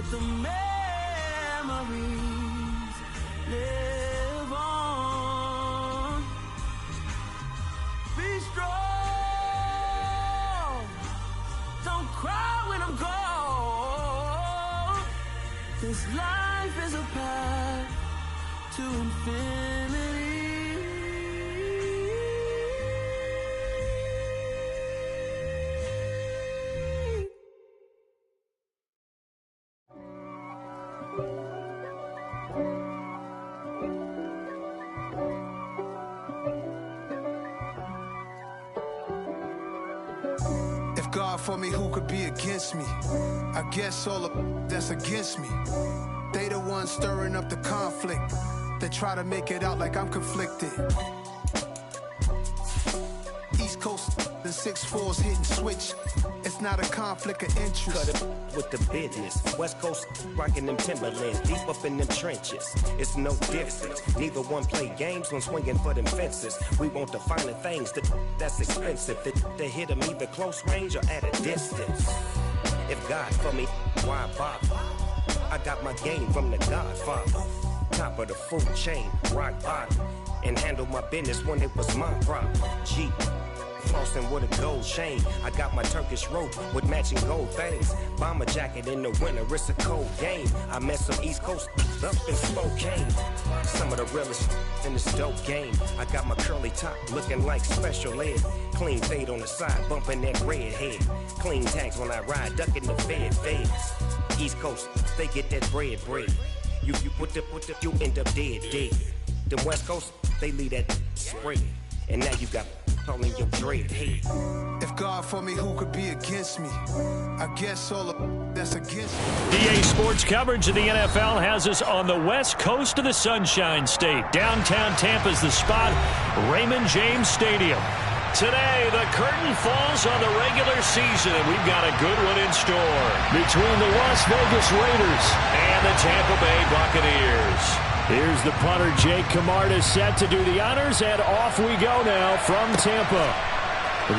Let the memories live on. Be strong. Don't cry when I'm gone. This life is a path to infinity. If God for me, who could be against me? I guess all of that's against me. They the ones stirring up the conflict. They try to make it out like I'm conflicted. East Coast, the 6'4's hitting switch. It's not a conflict of interest. Cut it with the business. West Coast rocking them Timberlands, deep up in them trenches. It's no difference. Neither one play games when swinging for them fences. We want the finer things that's expensive. That hit them either close range or at a distance. If God for me, why bother? I got my game from the Godfather. Top of the food chain, rock bottom. And handle my business when it was my problem. G. Flossing with a gold chain. I got my Turkish rope with matching gold things. Bomber jacket in the winter, it's a cold game. I met some East Coast up in Spokane. Some of the realest in this dope game. I got my curly top looking like special ed. Clean fade on the side, bumping that red head. Clean tags when I ride, ducking the feds. East Coast, they get that bread. You end up dead. The West Coast, they leave that spread. And now you got all in your dread head. If God for me, who could be against me? I guess all of that's against me. EA Sports coverage of the NFL has us on the west coast of the Sunshine State. Downtown Tampa's the spot, Raymond James Stadium. Today, the curtain falls on the regular season, and we've got a good one in store between the Las Vegas Raiders and the Tampa Bay Buccaneers. Here's the punter, Jake Camarda, set to do the honors, and off we go now from Tampa.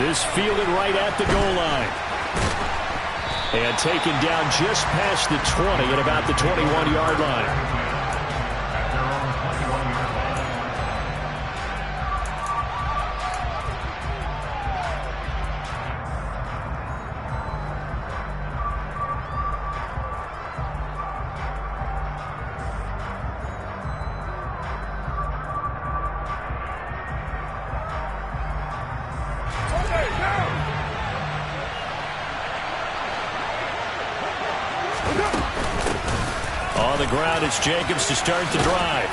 This fielded right at the goal line. And taken down just past the 20 at about the 21-yard line. On the ground, it's Jacobs to start the drive.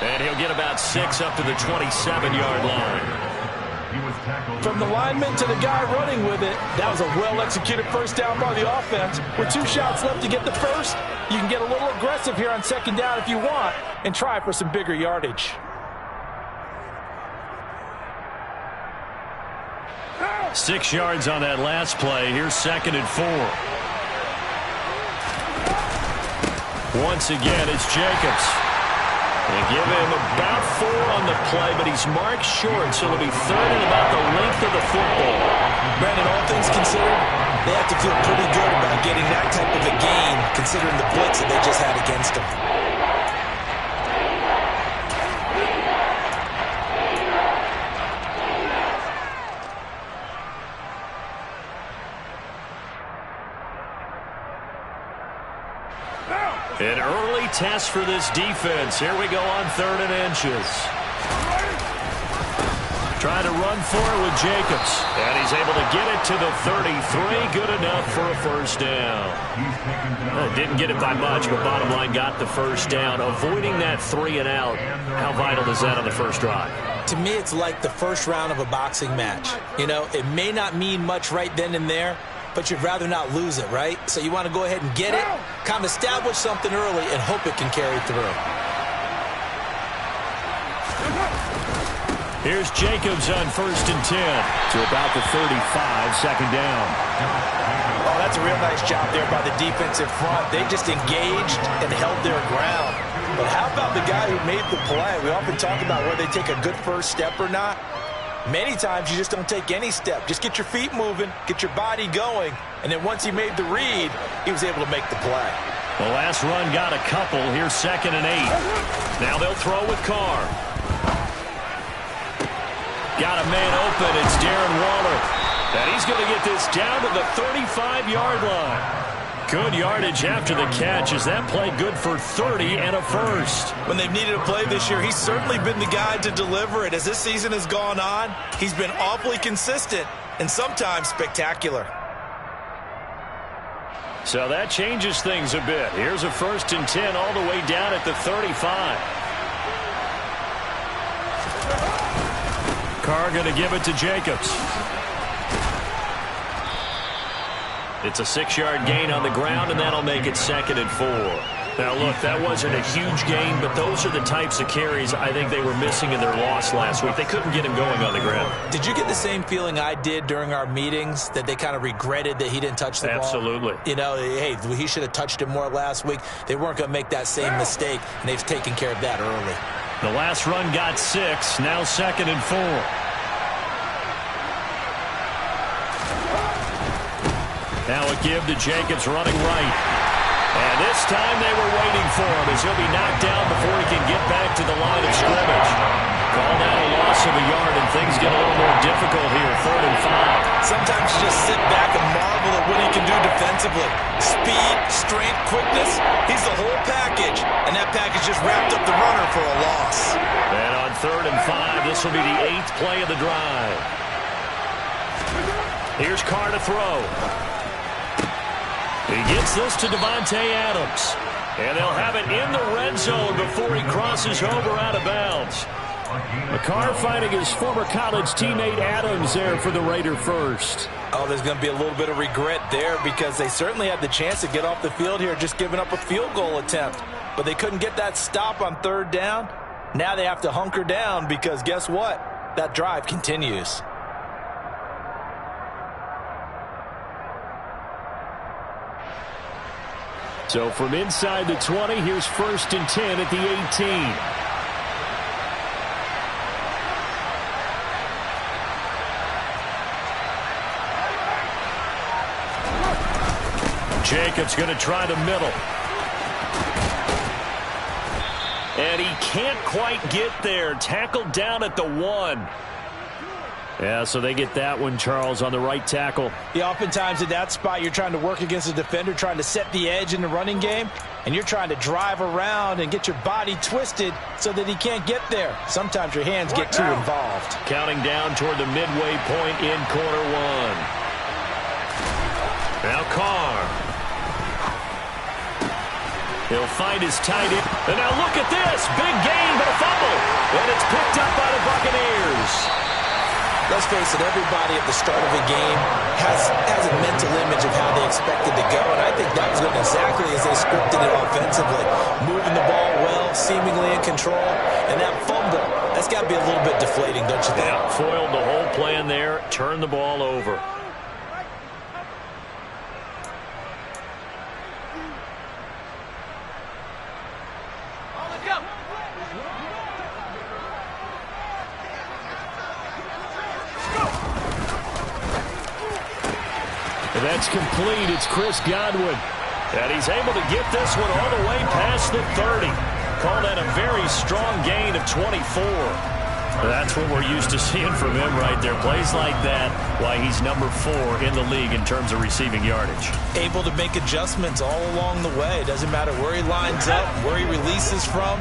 And he'll get about 6 up to the 27-yard line. From the lineman to the guy running with it, that was a well-executed first down by the offense. With 2 shots left to get the first, you can get a little aggressive here on second down if you want and try for some bigger yardage. Six yards on that last play. Here's 2nd and 4. Once again, it's Jacobs. They give him about 4 on the play, but he's marked short, so it'll be 3rd and about the length of the football. Brandon, all things considered, they have to feel pretty good about getting that type of a gain, considering the blitz that they just had against them. An early test for this defense. Here we go on 3rd and inches. Trying to run for it with Jacobs. And he's able to get it to the 33. Good enough for a first down. Didn't get it by much, but bottom line got the first down. Avoiding that 3 and out. How vital is that on the first drive? To me, it's like the first round of a boxing match. You know, it may not mean much right then and there, but you'd rather not lose it, right? So you want to go ahead and get it, kind of establish something early, and hope it can carry through. Here's Jacobs on 1st and 10 to about the 35, 2nd down. Oh, that's a real nice job there by the defensive front. They just engaged and held their ground. But how about the guy who made the play? We often talk about whether they take a good first step or not. Many times you just don't take any step. Just get your feet moving, get your body going, and then once he made the read, he was able to make the play. The last run got a couple. Here's 2nd and 8. Now they'll throw with Carr. Got a man open. It's Darren Waller. And he's going to get this down to the 35-yard line. Good yardage after the catch as that play good for 30 and a first. When they've needed a play this year, he's certainly been the guy to deliver it. As this season has gone on, he's been awfully consistent and sometimes spectacular. So that changes things a bit. Here's a 1st and 10 all the way down at the 35. Carr going to give it to Jacobs. It's a 6-yard gain on the ground, and that'll make it 2nd and 4. Now, look, that wasn't a huge gain, but those are the types of carries I think they were missing in their loss last week. They couldn't get him going on the ground. Did you get the same feeling I did during our meetings, that they kind of regretted that he didn't touch the ball? Absolutely. You know, hey, he should have touched it more last week. They weren't going to make that same mistake, and they've taken care of that early. The last run got 6, now 2nd and 4. Now a give to Jacobs running right. And this time they were waiting for him as he'll be knocked down before he can get back to the line of scrimmage. Call that a loss of a yard, and things get a little more difficult here, 3rd and 5. Sometimes you just sit back and marvel at what he can do defensively. Speed, strength, quickness, he's the whole package. And that package just wrapped up the runner for a loss. And on 3rd and 5, this will be the 8th play of the drive. Here's Carr to throw. He gets this to Devontae Adams. And they'll have it in the red zone before he crosses over out of bounds. McCarr finding his former college teammate Adams there for the Raider first. Oh, there's going to be a little bit of regret there because they certainly had the chance to get off the field here, just giving up a field goal attempt. But they couldn't get that stop on 3rd down. Now they have to hunker down because guess what? That drive continues. So from inside the 20, here's 1st and 10 at the 18. Jacobs going to try the middle. And he can't quite get there. Tackled down at the 1. Yeah, so they get that one, Charles, on the right tackle. Yeah, oftentimes in that spot, you're trying to work against a defender, trying to set the edge in the running game, and you're trying to drive around and get your body twisted so that he can't get there. Sometimes your hands get too involved. Counting down toward the midway point in quarter 1. Now Carr. He'll find his tight end. And now look at this. Big gain, but a fumble. And it's picked up by the Buccaneers. Let's face it, everybody at the start of a game has a mental image of how they expect it to go, and I think that was going exactly as they scripted it offensively. Moving the ball well, seemingly in control, and that fumble, that's got to be a little bit deflating, don't you think? Yeah, foiled the whole plan there, turned the ball over. And that's complete. It's Chris Godwin. And he's able to get this one all the way past the 30. Call that a very strong gain of 24. That's what we're used to seeing from him right there. Plays like that, why he's number 4 in the league in terms of receiving yardage. Able to make adjustments all along the way. Doesn't matter where he lines up, where he releases from.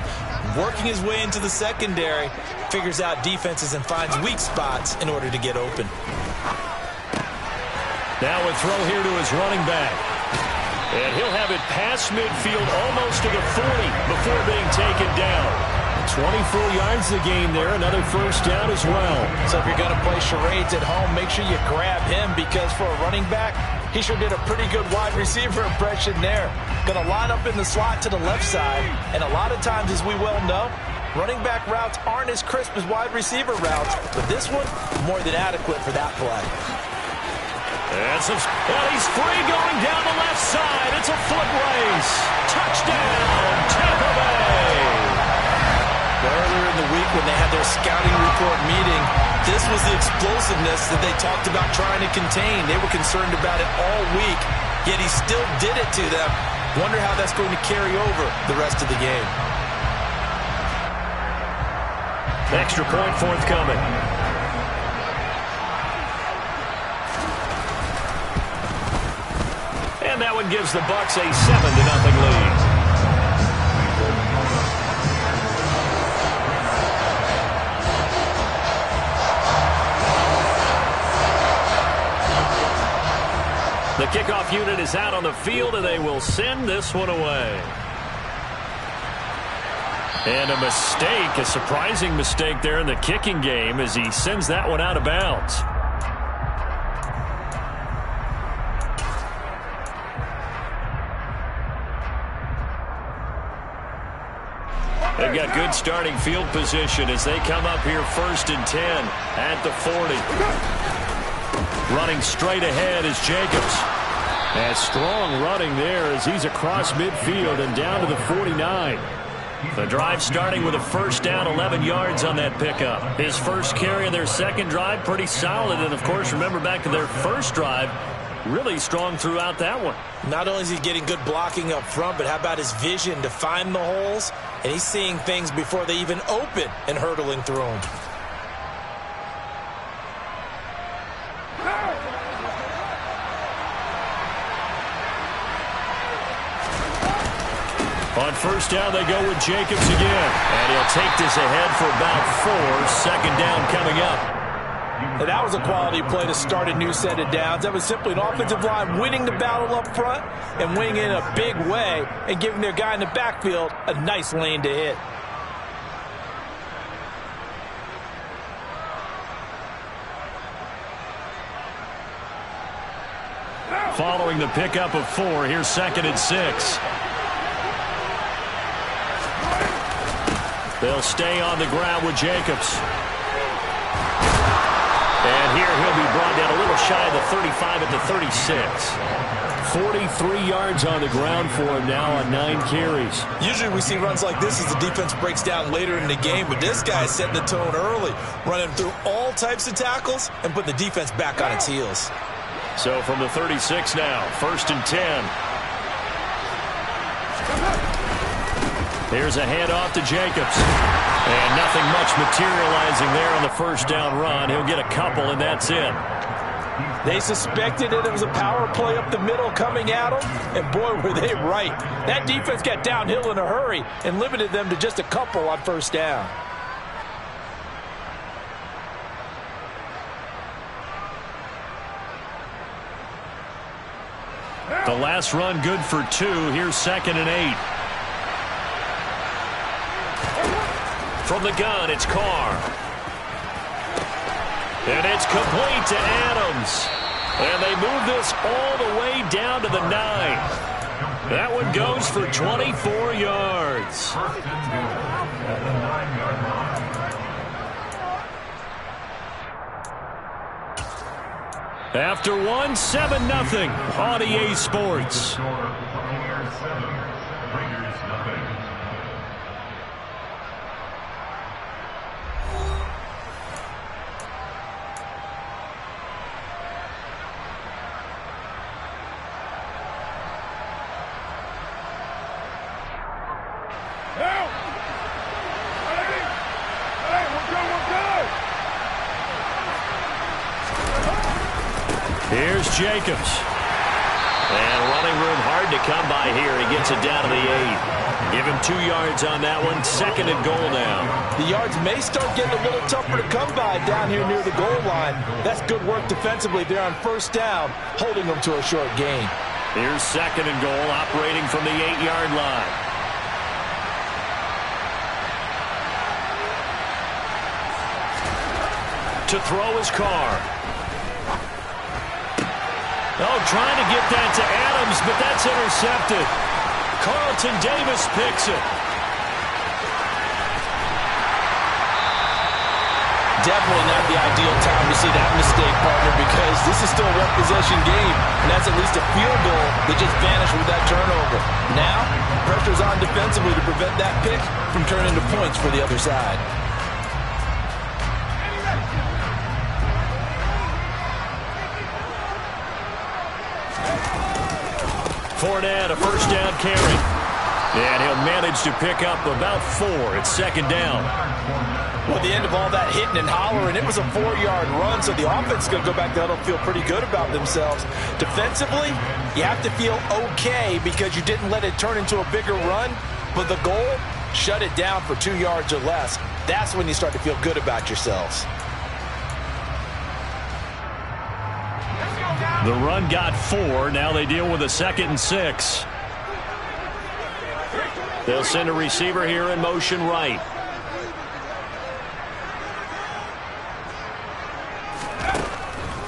Working his way into the secondary, figures out defenses and finds weak spots in order to get open. Now a throw here to his running back. And he'll have it past midfield almost to the 40 before being taken down. 24 yards the game there, another first down as well. So if you're going to play charades at home, make sure you grab him because for a running back, he sure did a pretty good wide receiver impression there. Going to line up in the slot to the left side, and a lot of times, as we well know, running back routes aren't as crisp as wide receiver routes, but this one, more than adequate for that play. And he's free going down the left side. It's a foot race. Touchdown, Tampa Bay. Earlier in the week when they had their scouting report meeting, this was the explosiveness that they talked about trying to contain. They were concerned about it all week, yet he still did it to them. Wonder how that's going to carry over the rest of the game. Extra point forthcoming. And that one gives the Bucks a 7-0 lead. The kickoff unit is out on the field, and they will send this one away. And a mistake, a surprising mistake there in the kicking game as he sends that one out of bounds. They've got good starting field position as they come up here 1st and 10 at the 40. Running straight ahead is Jacobs. And strong running there as he's across midfield and down to the 49. The drive starting with a first down, 11 yards on that pickup. His first carry of their second drive, pretty solid. And, of course, remember back to their first drive, really strong throughout that one. Not only is he getting good blocking up front, but how about his vision to find the holes? And he's seeing things before they even open and hurdling through them. On first down, they go with Jacobs again. And he'll take this ahead for about 4. Second down coming up. And that was a quality play to start a new set of downs. That was simply an offensive line winning the battle up front and winning in a big way and giving their guy in the backfield a nice lane to hit. Following the pickup of 4, here's 2nd and 6. They'll stay on the ground with Jacobs. And here he'll be brought down a little shy of the 35 at the 36. 43 yards on the ground for him now on 9 carries. Usually we see runs like this as the defense breaks down later in the game, but this guy is setting the tone early, running through all types of tackles and putting the defense back on its heels. So from the 36 now, 1st and 10. Here's a handoff to Jacobs. And nothing much materializing there on the first down run. He'll get a couple, and that's it. They suspected that it was a power play up the middle coming at them, and boy, were they right. That defense got downhill in a hurry and limited them to just a couple on first down. The last run good for 2. Here's 2nd and 8. From the gun, it's Carr. And it's complete to Adams. And they move this all the way down to the 9. That one goes for 24 yards. After 1, 7-0 on EA Sports. Here's Jacobs. And running room hard to come by here. He gets it down to the 8. Give him 2 yards on that one. 2nd and goal now. The yards may start getting a little tougher to come by down here near the goal line. That's good work defensively there on first down, holding them to a short gain. Here's 2nd and goal, operating from the 8-yard line. To throw his Carr. Oh, trying to get that to Adams, but that's intercepted. Carlton Davis picks it. Definitely not the ideal time to see that mistake, partner, because this is still a one-possession game, and that's at least a field goal that just vanished with that turnover. Now, pressure's on defensively to prevent that pick from turning into points for the other side. Fournette, a first down carry. And he'll manage to pick up about 4. It's second down. Well, at the end of all that hitting and hollering, it was a 4-yard run, so the offense is going to go back there and feel pretty good about themselves. Defensively, you have to feel okay because you didn't let it turn into a bigger run, but the goal, shut it down for 2 yards or less. That's when you start to feel good about yourselves. The run got 4. Now they deal with a 2nd and 6. They'll send a receiver here in motion right.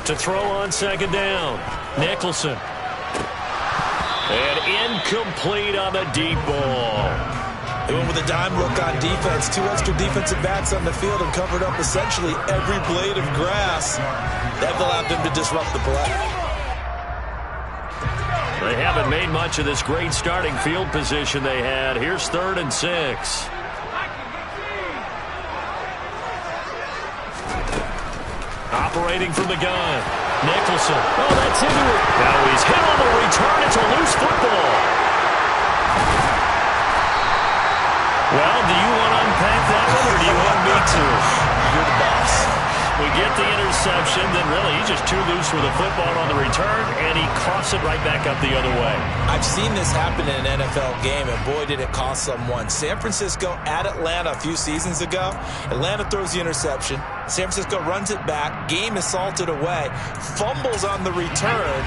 To throw on second down. Nicholson. And incomplete on the deep ball. They went with a dime look on defense. 2 extra defensive backs on the field and covered up essentially every blade of grass. That allowed them to disrupt the play. They haven't made much of this great starting field position they had. Here's 3rd and 6. Operating from the gun. Nicholson. Oh, that's into it. Now he's hit on the return. It's a loose football. Well, do you want to unpack that one, or do you want me to? You're the boss. We get the interception, then really he's just too loose with the football on the return, and he coughs it right back up the other way. I've seen this happen in an NFL game, and boy, did it cost someone. San Francisco at Atlanta a few seasons ago. Atlanta throws the interception. San Francisco runs it back. Game is salted away. Fumbles on the return.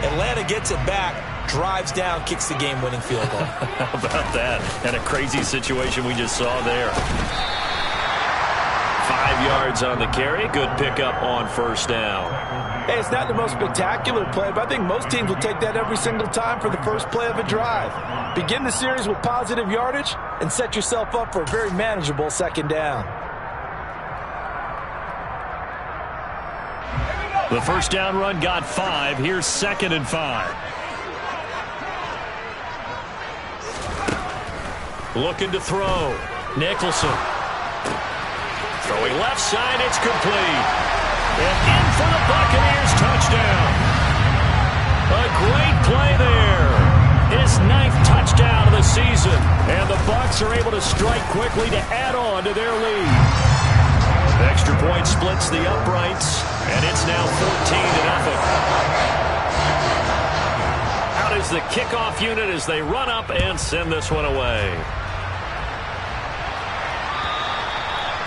Atlanta gets it back. Drives down, kicks the game-winning field goal. How about that? And a crazy situation we just saw there. 5 yards on the carry. Good pickup on first down. Hey, it's not the most spectacular play, but I think most teams will take that every single time for the first play of a drive. Begin the series with positive yardage and set yourself up for a very manageable second down. The first down run got 5. Here's 2nd and 5. Looking to throw. Nicholson. Throwing left side, it's complete. And in for the Buccaneers touchdown. A great play there. His 9th touchdown of the season. And the Bucs are able to strike quickly to add on to their lead. Extra point splits the uprights, and it's now 14-0. Out is the kickoff unit as they run up and send this one away.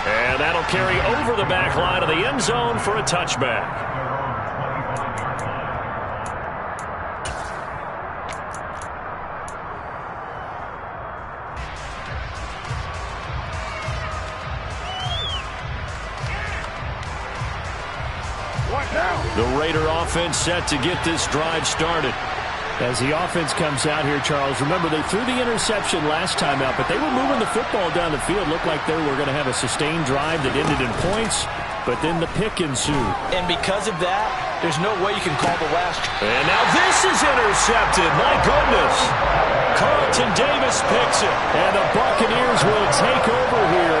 And that'll carry over the back line of the end zone for a touchback. The Raider offense set to get this drive started. As the offense comes out here, Charles, remember they threw the interception last time out, but they were moving the football down the field. Looked like they were going to have a sustained drive that ended in points, but then the pick ensued. And because of that, there's no way you can call the last. And now this is intercepted. My goodness. Carlton Davis picks it, and the Buccaneers will take over here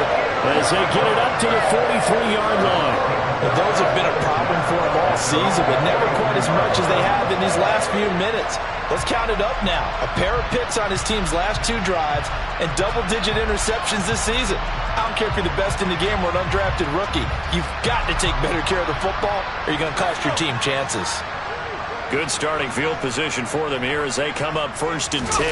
as they get it up to the 43-yard line. Well, those have been a problem for them all season, but never quite as much as they have in these last few minutes. Let's count it up now. A pair of picks on his team's last 2 drives and double-digit interceptions this season. I don't care if you're the best in the game or an undrafted rookie. You've got to take better care of the football or you're going to cost your team chances. Good starting field position for them here as they come up 1st and 10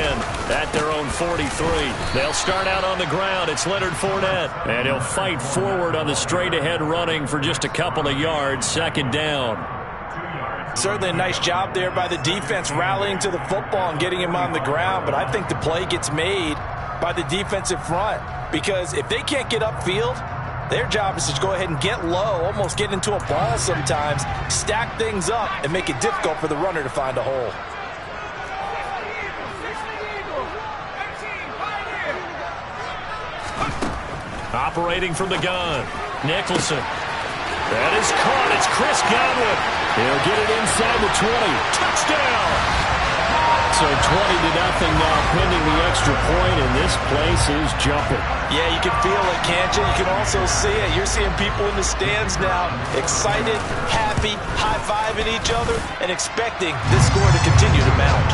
at their own 43. They'll start out on the ground. It's Leonard Fournette. And he'll fight forward on the straight-ahead running for just a couple of yards. 2nd down. Certainly a nice job there by the defense rallying to the football and getting him on the ground. But I think the play gets made by the defensive front because if they can't get upfield, their job is to go ahead and get low, almost get into a ball sometimes, stack things up, and make it difficult for the runner to find a hole. Operating from the gun, Nicholson. That is caught. It's Chris Godwin. He'll get it inside the 20. Touchdown! So 20-0 now pending the extra point, and this place is jumping. Yeah, you can feel it, can't you? You can also see it. You're seeing people in the stands now, excited, happy, high-fiving each other, and expecting this score to continue to mount.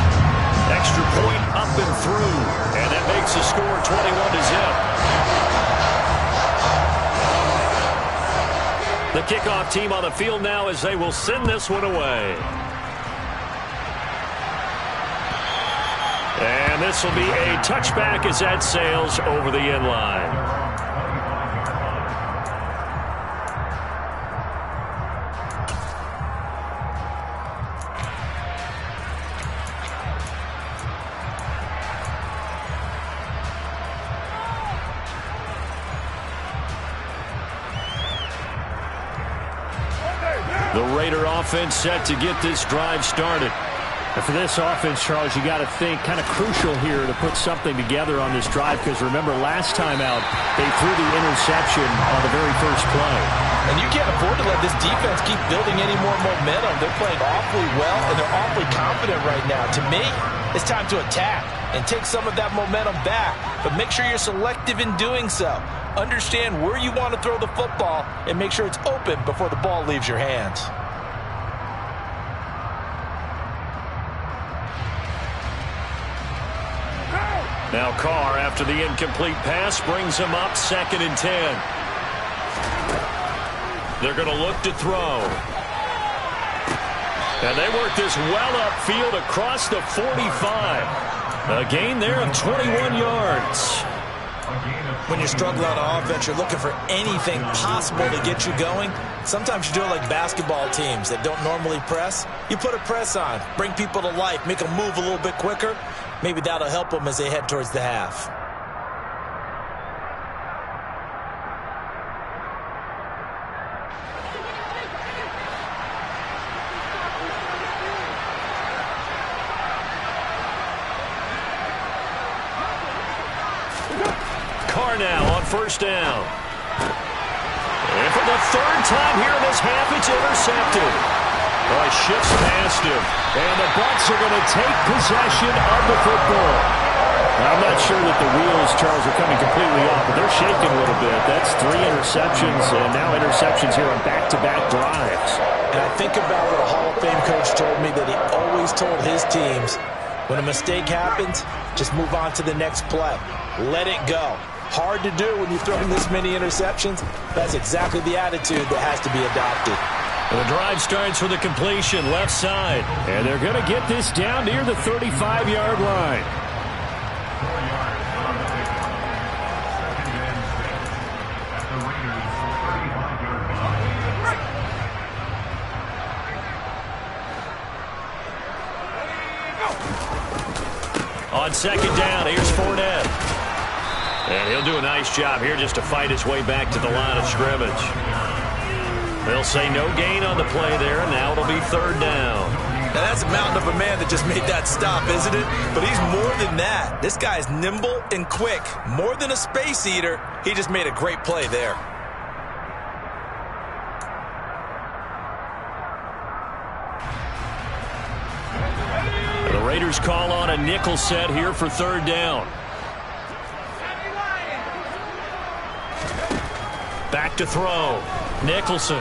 Extra point up and through. And that makes the score 21-0. The kickoff team on the field now as they will send this one away. And this will be a touchback as that sails over the end line. The Raider offense set to get this drive started. And for this offense, Charles, you got to think kind of crucial here to put something together on this drive, because remember last time out they threw the interception on the very first play. And you can't afford to let this defense keep building any more momentum. They're playing awfully well, and they're awfully confident right now. To me, it's time to attack and take some of that momentum back, but make sure you're selective in doing so. Understand where you want to throw the football and make sure it's open before the ball leaves your hands. Now Carr, after the incomplete pass, brings him up 2nd and 10. They're going to look to throw. And they work this well upfield across the 45. A gain there of 21 yards. When you're struggling on offense, you're looking for anything possible to get you going. Sometimes you do it like basketball teams that don't normally press. You put a press on, bring people to life, make them move a little bit quicker. Maybe that'll help them as they head towards the half. Carr now on 1st down. And for the 3rd time here in this half, it's intercepted. Oh, he shifts past him. And the Bucs are going to take possession of the football. Now, I'm not sure that the wheels, Charles, are coming completely off, but they're shaking a little bit. That's 3 interceptions, and now interceptions here on back-to-back drives. And I think about what a Hall of Fame coach told me that he always told his teams, when a mistake happens, just move on to the next play. Let it go. Hard to do when you're throwing this many interceptions. That's exactly the attitude that has to be adopted. And the drive starts with a completion left side. And they're going to get this down near the 35-yard line. On 2nd down, here's Fournette. And he'll do a nice job here just to fight his way back to the line of scrimmage. They'll say no gain on the play there, and now it'll be 3rd down. Now that's a mountain of a man that just made that stop, isn't it? But he's more than that. This guy's nimble and quick. More than a space eater, he just made a great play there. The Raiders call on a nickel set here for 3rd down. Back to throw. Nicholson.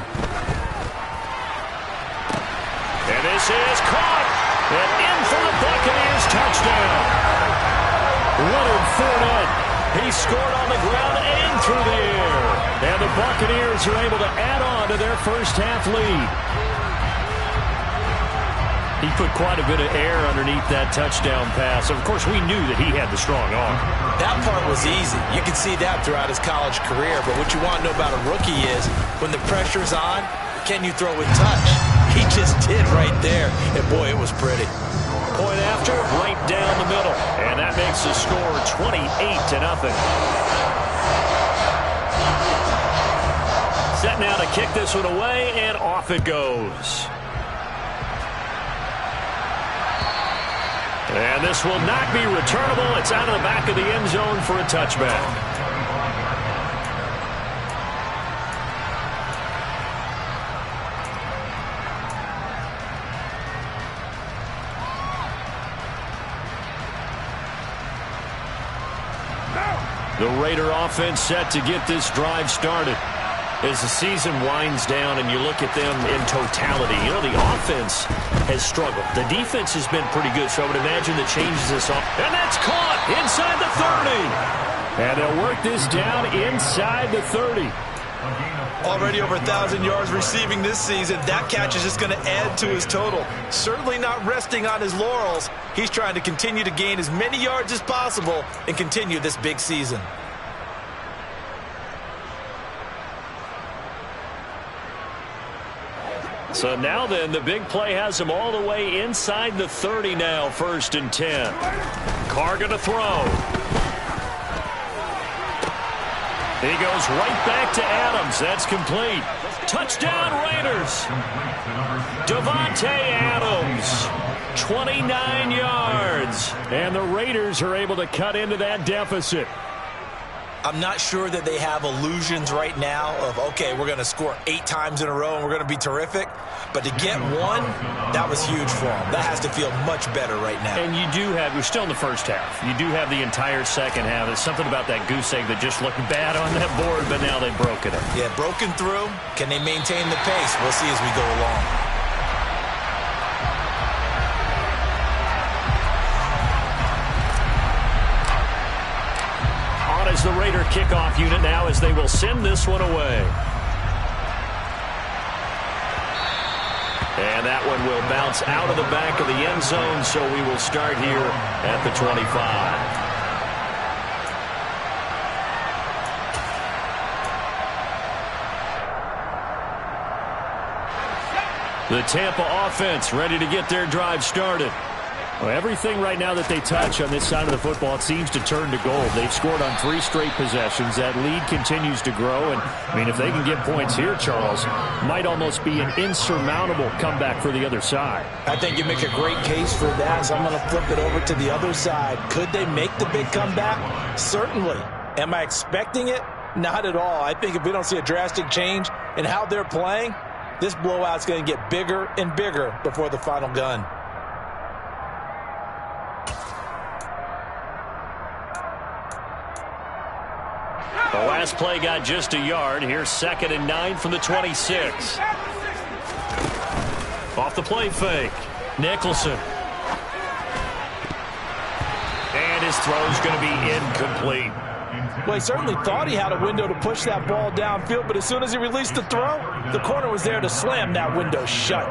And this is caught. And in for the Buccaneers touchdown. Leonard Fournette. He scored on the ground and through the air. And the Buccaneers are able to add on to their first half lead. He put quite a bit of air underneath that touchdown pass. Of course, we knew that he had the strong arm. That part was easy. You can see that throughout his college career. But what you want to know about a rookie is when the pressure's on, can you throw with touch? He just did right there. And, boy, it was pretty. Point after, right down the middle. And that makes the score 28-0. Set now to kick this one away, and off it goes. And this will not be returnable. It's out of the back of the end zone for a touchback. The Raider offense set to get this drive started. As the season winds down and you look at them in totality, you know, the offense has struggled. The defense has been pretty good, so I would imagine that changes this off. And that's caught inside the 30. And they'll work this down inside the 30. Already over 1,000 yards receiving this season. That catch is just going to add to his total. Certainly not resting on his laurels. He's trying to continue to gain as many yards as possible and continue this big season. So now then, the big play has him all the way inside the 30 now, 1st and 10. Carr going to throw. He goes right back to Adams. That's complete. Touchdown, Raiders. Davante Adams, 29 yards. And the Raiders are able to cut into that deficit. I'm not sure that they have illusions right now of, okay, we're going to score 8 times in a row and we're going to be terrific. But to get one, that was huge for them. That has to feel much better right now. And you do have, we're still in the first half. You do have the entire second half. There's something about that goose egg that just looked bad on that board, but now they've broken it. Yeah, broken through. Can they maintain the pace? We'll see as we go along. As the Raider kickoff unit now as they will send this one away. And that one will bounce out of the back of the end zone, so we will start here at the 25. The Tampa offense ready to get their drive started. Well, everything right now that they touch on this side of the football, it seems to turn to gold. They've scored on 3 straight possessions. That lead continues to grow. And, I mean, if they can get points here, Charles, might almost be an insurmountable comeback for the other side. I think you make a great case for that, so I'm going to flip it over to the other side. Could they make the big comeback? Certainly. Am I expecting it? Not at all. I think if we don't see a drastic change in how they're playing, this blowout's going to get bigger and bigger before the final gun. The last play got just a yard. Here's 2nd and 9 from the 26. Off the play fake. Nicholson. And his throw's going to be incomplete. Well, he certainly thought he had a window to push that ball downfield, but as soon as he released the throw, the corner was there to slam that window shut.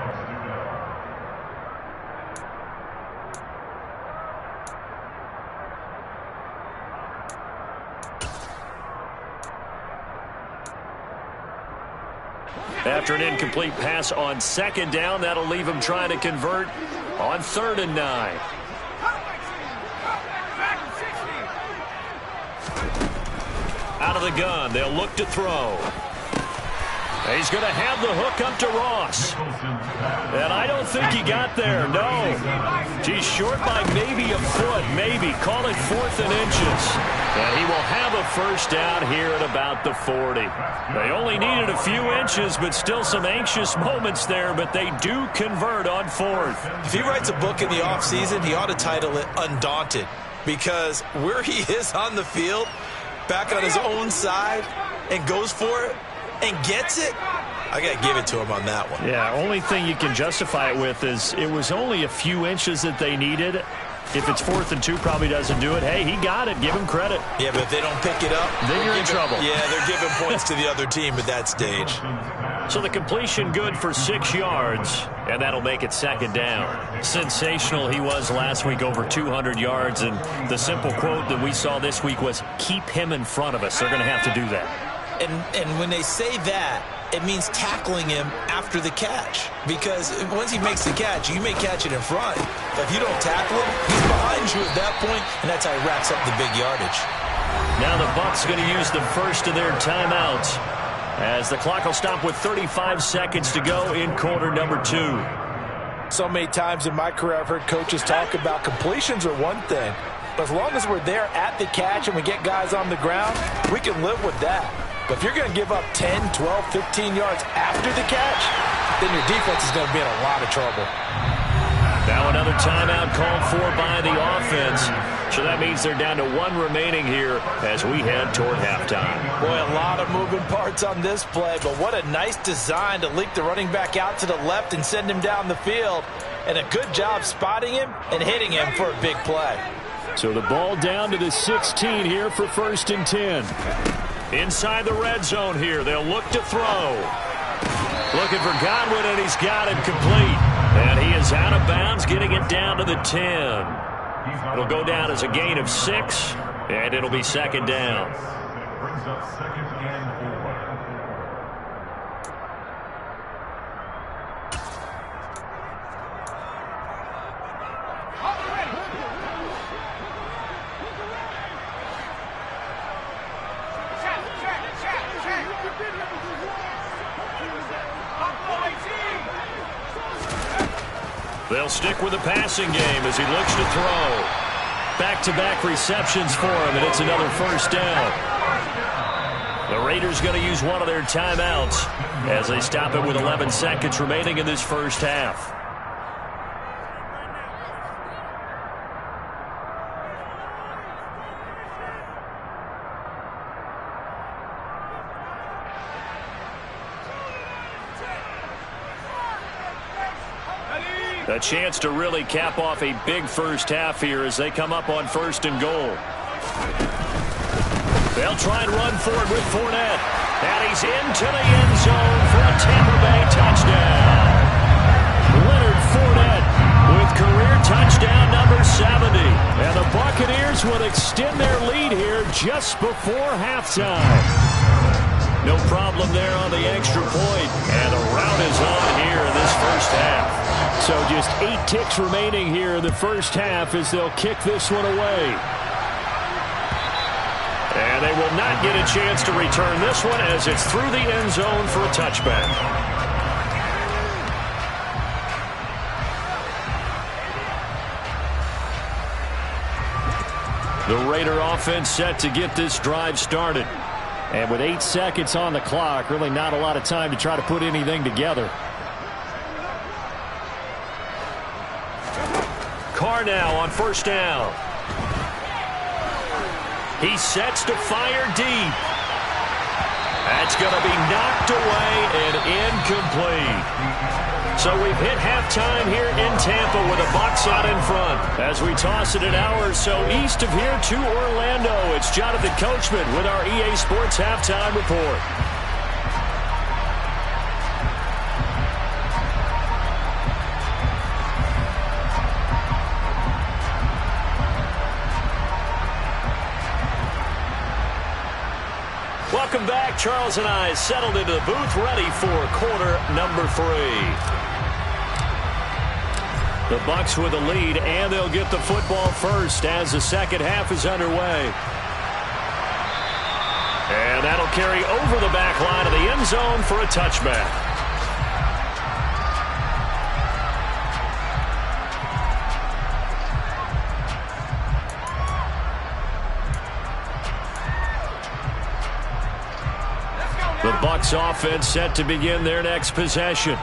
After an incomplete pass on 2nd down, that'll leave him trying to convert on 3rd and 9. Out of the gun, they'll look to throw. He's going to have the hook up to Ross. And I don't think he got there, no. He's short by maybe a foot, maybe. Call it 4th and inches. And he will have a first down here at about the 40. They only needed a few inches, but still some anxious moments there, but they do convert on 4th. If he writes a book in the offseason, he ought to title it Undaunted, because where he is on the field, back on his own side, and goes for it, and gets it, I got to give it to him on that one. Yeah, only thing you can justify it with is it was only a few inches that they needed. If it's 4th and 2, probably doesn't do it. Hey, he got it. Give him credit. Yeah, but if they don't pick it up, then you're in trouble. Yeah, they're giving points to the other team at that stage. So the completion good for 6 yards, and that'll make it 2nd down. Sensational he was last week, over 200 yards, and the simple quote that we saw this week was, keep him in front of us. They're going to have to do that. And when they say that, it means tackling him after the catch. Because once he makes the catch, you may catch it in front. But if you don't tackle him, he's behind you at that point, and that's how he racks up the big yardage. Now the Bucs going to use the first of their timeouts as the clock will stop with 35 seconds to go in quarter number 2. So many times in my career I've heard coaches talk about completions are one thing. But as long as we're there at the catch and we get guys on the ground, we can live with that. But if you're going to give up 10, 12, 15 yards after the catch, then your defense is going to be in a lot of trouble. Now another timeout called for by the offense. So that means they're down to 1 remaining here as we head toward halftime. Boy, a lot of moving parts on this play, but what a nice design to leak the running back out to the left and send him down the field. And a good job spotting him and hitting him for a big play. So the ball down to the 16 here for 1st and 10. Inside the red zone here, they'll look to throw. Looking for Godwin, and he's got it complete. And he is out of bounds, getting it down to the 10. It'll go down as a gain of 6, and it'll be 2nd down. Brings up 2nd and 4. They'll stick with the passing game as he looks to throw. Back-to-back receptions for him, and it's another 1st down. The Raiders going to use one of their timeouts as they stop it with 11 seconds remaining in this first half. A chance to really cap off a big first half here as they come up on 1st and goal. They'll try and run forward with Fournette. And he's into the end zone for a Tampa Bay touchdown. Leonard Fournette with career touchdown number 70. And the Buccaneers will extend their lead here just before halftime. No problem there on the extra point. And the rout is on here in this first half. So just 8 ticks remaining here in the first half as they'll kick this one away. And they will not get a chance to return this one as it's through the end zone for a touchback. The Raider offense set to get this drive started. And with 8 seconds on the clock, really not a lot of time to try to put anything together. Carr now on 1st down. He sets to fire deep. That's going to be knocked away and incomplete. So we've hit halftime here in Tampa with the Bucs out in front. As we toss it an hour or so east of here to Orlando, it's Jonathan Coachman with our EA Sports Halftime Report. Welcome back. Charles and I settled into the booth, ready for quarter number 3. The Bucs with the lead, and they'll get the football first as the second half is underway. And that'll carry over the back line of the end zone for a touchback. The Bucs offense set to begin their next possession.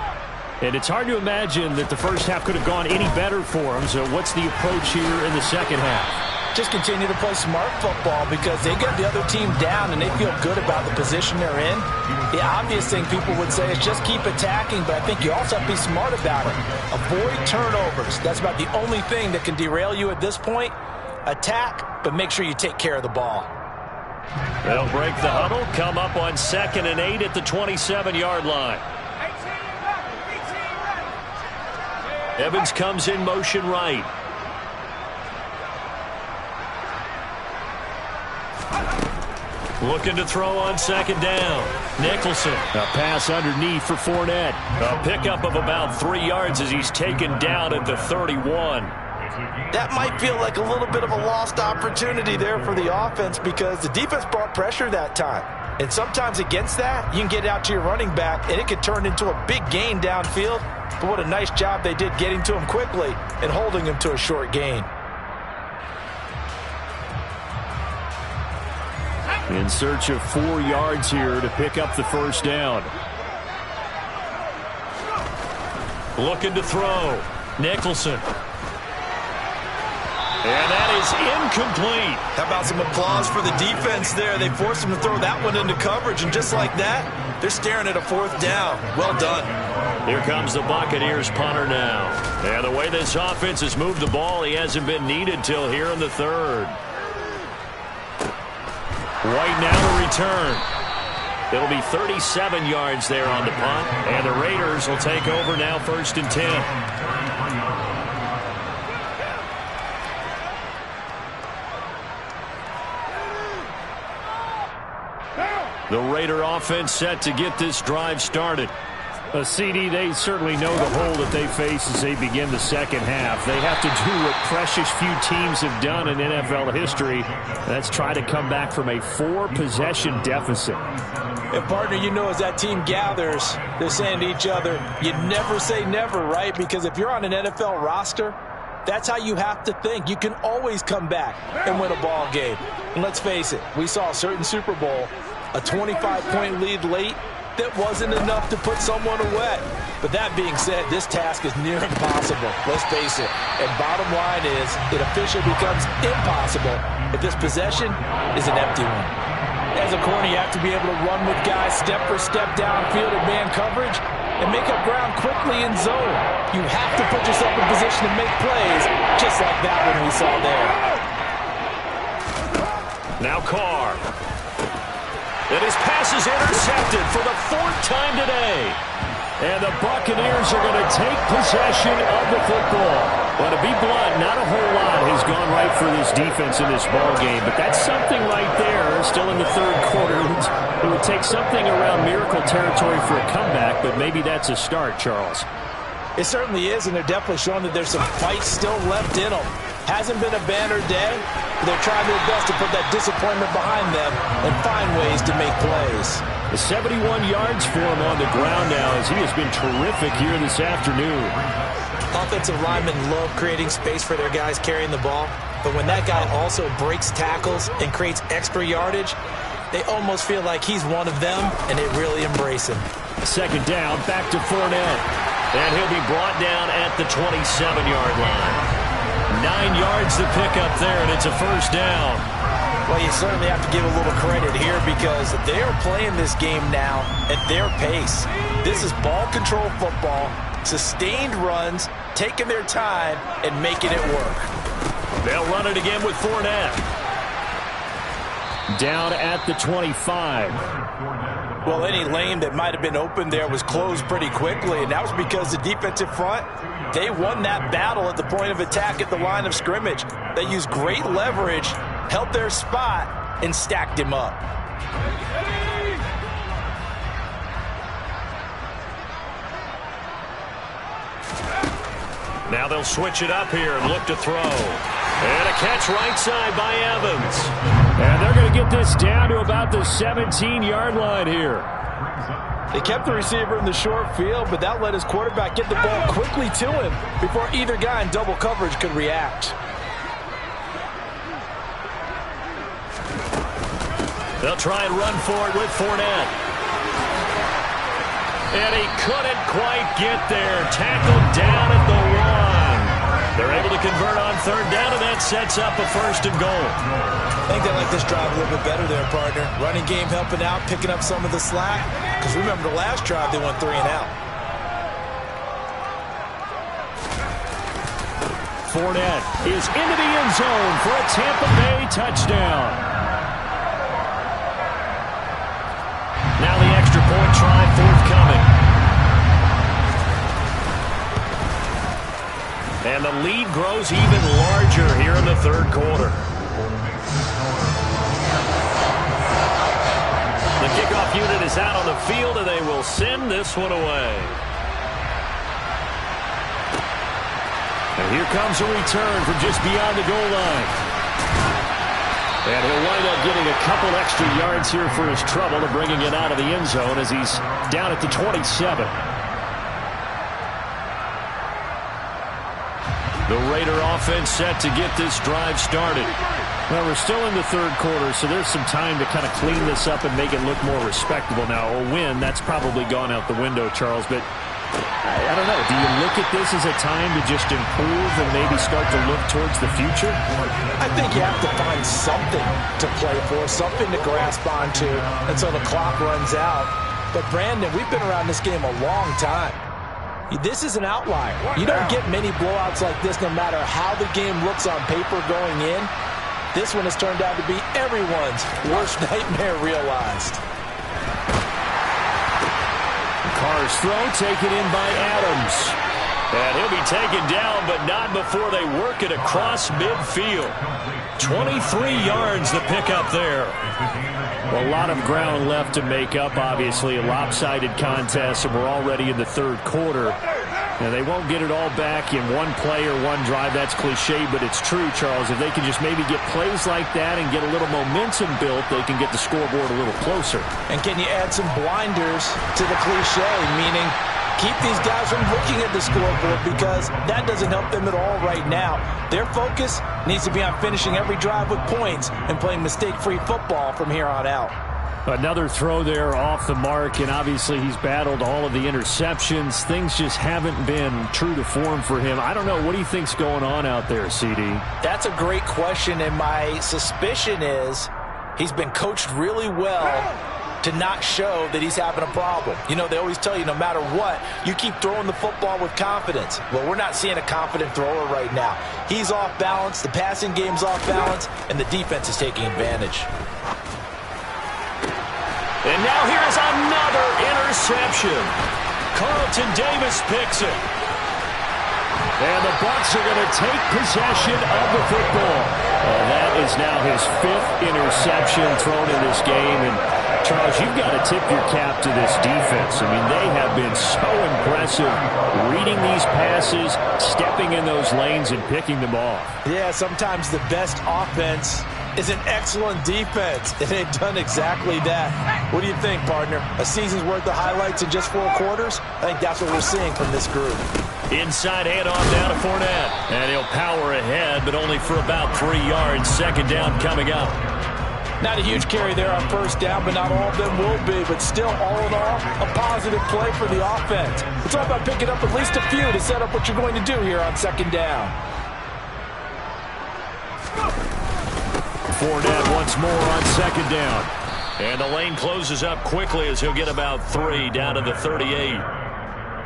And it's hard to imagine that the first half could have gone any better for them. So what's the approach here in the second half? Just continue to play smart football because they got the other team down and they feel good about the position they're in. The obvious thing people would say is just keep attacking, but I think you also have to be smart about it. Avoid turnovers. That's about the only thing that can derail you at this point. Attack, but make sure you take care of the ball. They'll break the huddle, come up on 2nd and 8 at the 27-yard line. Evans comes in motion right. Looking to throw on 2nd down. Nicholson. A pass underneath for Fournette. A pickup of about 3 yards as he's taken down at the 31. That might feel like a little bit of a lost opportunity there for the offense because the defense brought pressure that time. And sometimes against that, you can get out to your running back, and it could turn into a big gain downfield. But what a nice job they did getting to him quickly and holding him to a short gain. In search of 4 yards here to pick up the first down. Looking to throw. Nicholson. And that is incomplete. How about some applause for the defense there? They forced him to throw that one into coverage, and just like that, they're staring at a 4th down. Well done. Here comes the Buccaneers punter now. And the way this offense has moved the ball, he hasn't been needed till here in the 3rd. White now to return. It'll be 37 yards there on the punt, and the Raiders will take over now 1st and 10. The Raider offense set to get this drive started. CD, they certainly know the hole that they face as they begin the second half. They have to do what precious few teams have done in NFL history. That's try to come back from a 4-possession deficit. And, partner, you know, as that team gathers, they're saying to each other, you never say never, right? Because if you're on an NFL roster, that's how you have to think. You can always come back and win a ball game. And let's face it, we saw a certain Super Bowl, a 25-point lead late, that wasn't enough to put someone away. But that being said, this task is near impossible. Let's face it. And bottom line is, it officially becomes impossible if this possession is an empty one. As a corner, you have to be able to run with guys step for step downfield in man coverage and make up ground quickly in zone. You have to put yourself in position to make plays, just like that one we saw there. Now Carr. And his pass is intercepted for the 4th time today. And the Buccaneers are going to take possession of the football. Well, to be blunt, not a whole lot has gone right for this defense in this ball game, but that's something right there. Still in the 3rd quarter. It would take something around miracle territory for a comeback, but maybe that's a start, Charles. It certainly is, and they're definitely showing that there's some fight still left in them. Hasn't been a banner day, but they're trying their best to put that disappointment behind them and find ways to make plays. 71 yards for him on the ground now as he has been terrific here this afternoon. Offensive linemen love creating space for their guys carrying the ball, but when that guy also breaks tackles and creates extra yardage, they almost feel like he's one of them, and they really embrace him. 2nd down, back to Fournette. And he'll be brought down at the 27-yard line. 9 yards to pick up there, and it's a 1st down. Well, you certainly have to give a little credit here because they are playing this game now at their pace. This is ball control football, sustained runs, taking their time, and making it work. They'll run it again with Fournette. Down at the 25. Well, any lane that might have been open there was closed pretty quickly, and that was because the defensive front, they won that battle at the point of attack at the line of scrimmage. They used great leverage, held their spot, and stacked him up. Now they'll switch it up here and look to throw. And a catch right side by Evans. And they're going to get this down to about the 17-yard line here. They kept the receiver in the short field, but that let his quarterback get the ball quickly to him before either guy in double coverage could react. They'll try and run for it with Fournette. And he couldn't quite get there. Tackled down at the 1. They're able to convert on 3rd down, and that sets up a 1st and goal. I think they like this drive a little bit better there, partner. Running game helping out, picking up some of the slack. Because remember, the last drive, they went 3 and out. Fournette is into the end zone for a Tampa Bay touchdown. Now the extra point try forthcoming. And the lead grows even larger here in the 3rd quarter. The kickoff unit is out on the field, and they will send this one away. And here comes a return from just beyond the goal line. And he'll wind up getting a couple extra yards here for his trouble and bringing it out of the end zone as he's down at the 27. The Raider offense set to get this drive started. Well, we're still in the 3rd quarter, so there's some time to kind of clean this up and make it look more respectable now. A win, that's probably gone out the window, Charles. But I don't know. Do you look at this as a time to just improve and maybe start to look towards the future? I think you have to find something to play for, something to grasp onto until the clock runs out. But, Brandon, we've been around this game a long time. This is an outlier. You don't get many blowouts like this no matter how the game looks on paper going in. This one has turned out to be everyone's worst nightmare realized. Carr's throw taken in by Adams. And he'll be taken down, but not before they work it across midfield. 23 yards the pickup there. Well, a lot of ground left to make up, obviously. A lopsided contest, and we're already in the third quarter. Now, they won't get it all back in one play or one drive. That's cliche, but it's true, Charles. If they can just maybe get plays like that and get a little momentum built, they can get the scoreboard a little closer. And can you add some blinders to the cliche, meaning keep these guys from looking at the scoreboard, because that doesn't help them at all right now. Their focus needs to be on finishing every drive with points and playing mistake-free football from here on out. Another throw there off the mark, and obviously he's battled all of the interceptions. Things just haven't been true to form for him. I don't know. What do you think's going on out there, CD? That's a great question, and my suspicion is he's been coached really well to not show that he's having a problem. You know, they always tell you no matter what, you keep throwing the football with confidence. Well, we're not seeing a confident thrower right now. He's off balance, the passing game's off balance, and the defense is taking advantage. And now here's another interception. Carlton Davis picks it. And the Bucs are going to take possession of the football. Well, that is now his 5th interception thrown in this game. And, Charles, you've got to tip your cap to this defense. I mean, they have been so impressive reading these passes, stepping in those lanes, and picking them off. Yeah, sometimes the best offense is an excellent defense, and they've done exactly that. What do you think, partner? A season's worth of highlights in just 4 quarters? I think that's what we're seeing from this group. Inside handoff down to Fournette. And he'll power ahead, but only for about 3 yards. Second down coming up. Not a huge carry there on first down, but not all of them will be. But still, all in all, a positive play for the offense. It's all about picking up at least a few to set up what you're going to do here on second down. Fournette once more on second down. And the lane closes up quickly as he'll get about 3 down to the 38.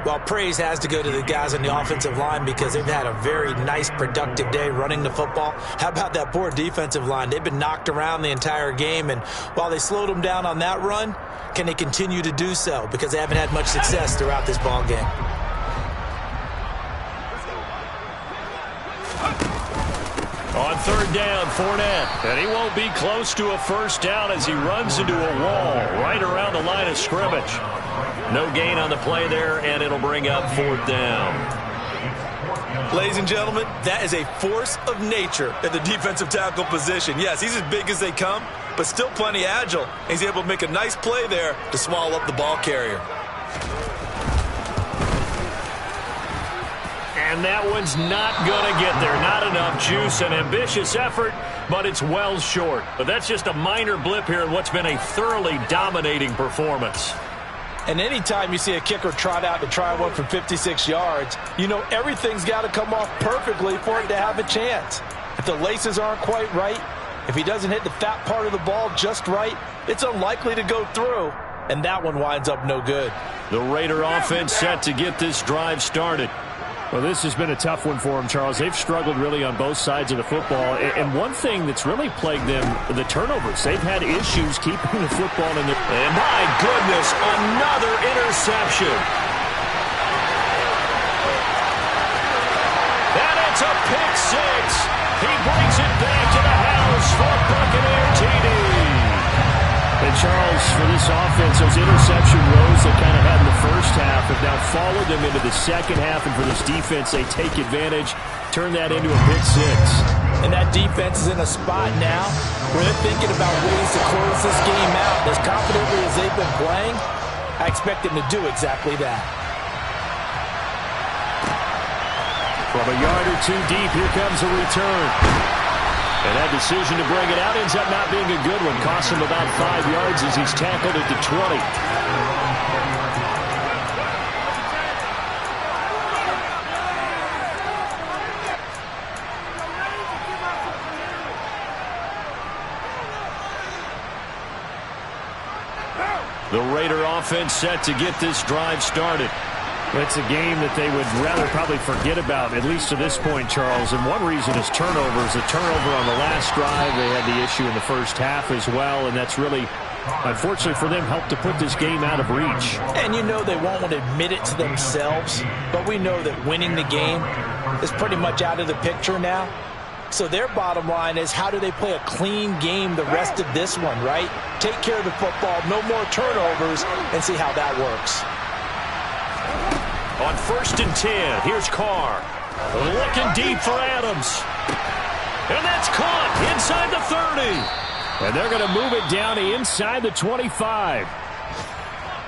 Well, praise has to go to the guys on the offensive line because they've had a very nice, productive day running the football. How about that poor defensive line? They've been knocked around the entire game, and while they slowed them down on that run, can they continue to do so? Because they haven't had much success throughout this ball game. On third down, Fournette. And he won't be close to a first down as he runs into a wall right around the line of scrimmage. No gain on the play there, and it'll bring up fourth down. Ladies and gentlemen, that is a force of nature at the defensive tackle position. Yes, he's as big as they come, but still plenty agile. He's able to make a nice play there to swallow up the ball carrier. And that one's not going to get there. Not enough juice. An ambitious effort, but it's well short. But that's just a minor blip here in what's been a thoroughly dominating performance. And anytime you see a kicker trot out to try one from 56 yards, you know everything's got to come off perfectly for it to have a chance. If the laces aren't quite right, if he doesn't hit the fat part of the ball just right, it's unlikely to go through. And that one winds up no good. The Raider offense set to get this drive started. Well, this has been a tough one for them, Charles. They've struggled really on both sides of the football. And one thing that's really plagued them, the turnovers. They've had issues keeping the football in their... And my goodness, another interception. And it's a pick six. He brings it back to the house for Buccaneer TD. And Charles, for this offense, those interception rows they kind of had in the first half have now followed them into the second half. And for this defense, they take advantage, turn that into a pick six. And that defense is in a spot now where they're thinking about ways to close this game out. As confidently as they've been playing, I expect them to do exactly that. From a yard or two deep, here comes a return. And that decision to bring it out ends up not being a good one. Costs him about 5 yards as he's tackled at the 20. The Raider offense set to get this drive started. It's a game that they would rather probably forget about, at least to this point, Charles. And one reason is turnovers. A turnover on the last drive. They had the issue in the first half as well, and that's really, unfortunately for them, helped to put this game out of reach. And you know they won't want to admit it to themselves, but we know that winning the game is pretty much out of the picture now. So their bottom line is, how do they play a clean game the rest of this one, right? Take care of the football, no more turnovers, and see how that works. On 1st and 10, here's Carr. Looking deep for Adams. And that's caught inside the 30. And they're going to move it down inside the 25.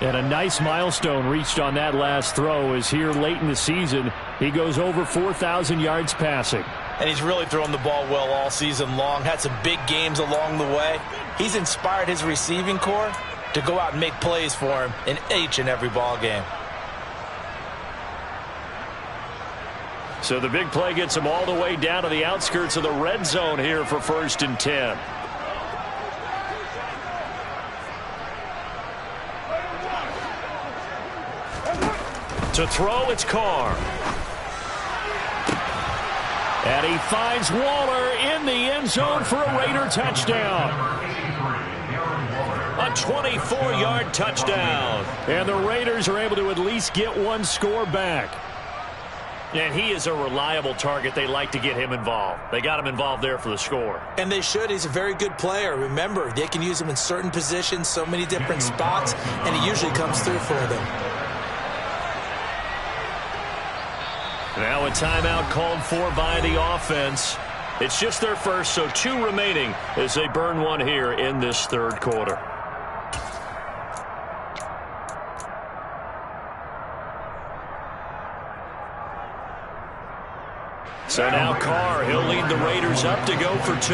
And a nice milestone reached on that last throw is here late in the season. He goes over 4,000 yards passing. And he's really thrown the ball well all season long. Had some big games along the way. He's inspired his receiving corps to go out and make plays for him in each and every ball game. So the big play gets him all the way down to the outskirts of the red zone here for 1st and 10. To throw, it's Carr. And he finds Waller in the end zone for a Raider touchdown. A 24-yard touchdown. And the Raiders are able to at least get one score back. And he is a reliable target. They like to get him involved. They got him involved there for the score. And they should. He's a very good player. Remember, they can use him in certain positions, so many different spots, and he usually comes through for them. Now a timeout called for by the offense. It's just their first, so 2 remaining as they burn one here in this 3rd quarter. So now Carr, he'll lead the Raiders up to go for 2.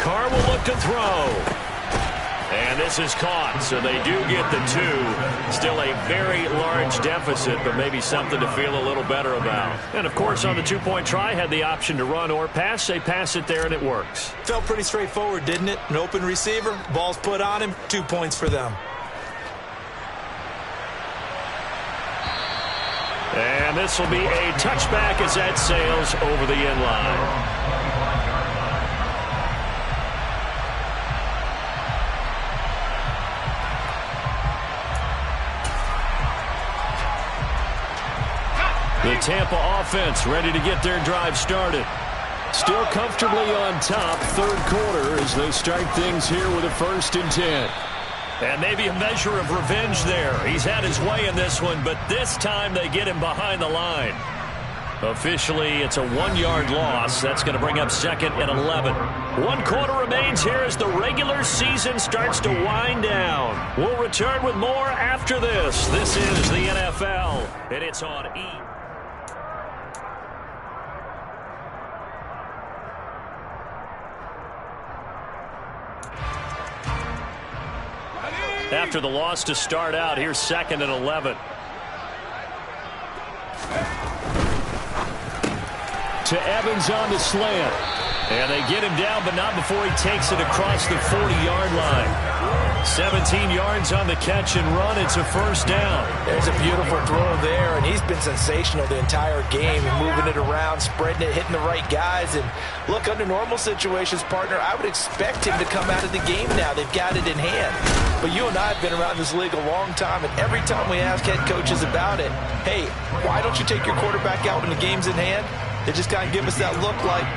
Carr will look to throw. And this is caught, so they do get the 2. Still a very large deficit, but maybe something to feel a little better about. And, of course, on the 2-point try, had the option to run or pass. They pass it there, and it works. Felt pretty straightforward, didn't it? An open receiver, ball's put on him, 2 points for them. And this will be a touchback as that sails over the end line. The Tampa offense ready to get their drive started. Still comfortably on top, 3rd quarter as they start things here with a 1st and 10. And maybe a measure of revenge there. He's had his way in this one, but this time they get him behind the line. Officially, it's a 1-yard loss. That's going to bring up 2nd and 11. 1 quarter remains here as the regular season starts to wind down. We'll return with more after this. This is the NFL, and it's on E! After the loss to start out, here's 2nd and 11. To Evans on the slant. And they get him down, but not before he takes it across the 40-yard line. 17 yards on the catch and run. It's a 1st down. There's a beautiful throw there, and he's been sensational the entire game, moving it around, spreading it, hitting the right guys. And look, under normal situations, partner, I would expect him to come out of the game now. They've got it in hand. But you and I have been around this league a long time, and every time we ask head coaches about it, hey, why don't you take your quarterback out when the game's in hand? They just kind of give us that look like